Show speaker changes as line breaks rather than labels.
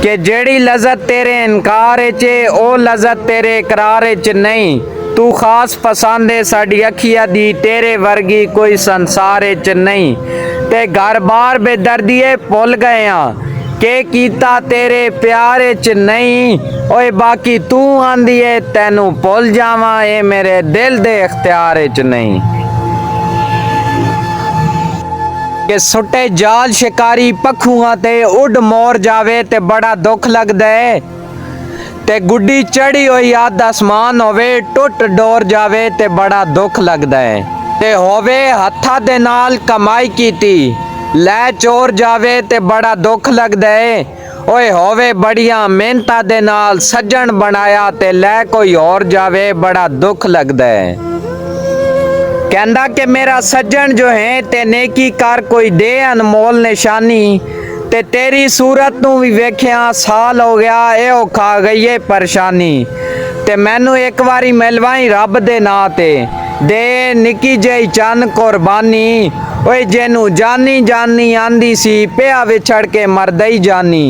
कि जेड़ी लज़त तेरे इनकार च ओ लज़त तेरे इकरार च नहीं। तू खास पसंद है साडी अखिया दी, तेरे वर्गी कोई संसार च नहीं। ते घर बार बेदर्दिए भुल गए हाँ के कीता तेरे प्यार च नहीं। ओए बाकी तू आंदी है तैनू भुल जावा, ए मेरे दिल दे इख्तियार च नहीं। कि सुटे जाल शिकारी पखुआ ते उड़ मोर जावे ते बड़ा दुख लगदा है। ते गुड्डी चढ़ी हुई अध आसमान होवे टुट डोर जावे ते बड़ा दुख लगदा है। ते होवे हत्था दे नाल कमाई कीती लै चोर जावे ते बड़ा दुख लगदा है। ओए होवे बड़िया मेहनता दे नाल सज्जन बनाया ते लै कोई और जावे, बड़ा दुख लगदा है। कहंदा कि मेरा सज्जन जो है ते नेकी कर कोई दे अनमोल निशानी। ते तेरी सूरत नू भी वेख्या साल हो गया, ए औखा गई है परेशानी। ते मैनू एक बारी मिलवाई रब दे नां ते दे निकी जही चंद कुर्बानी। ओए जेनू जानी जानी आंदी सी पिया विछड़ के मरदई जानी।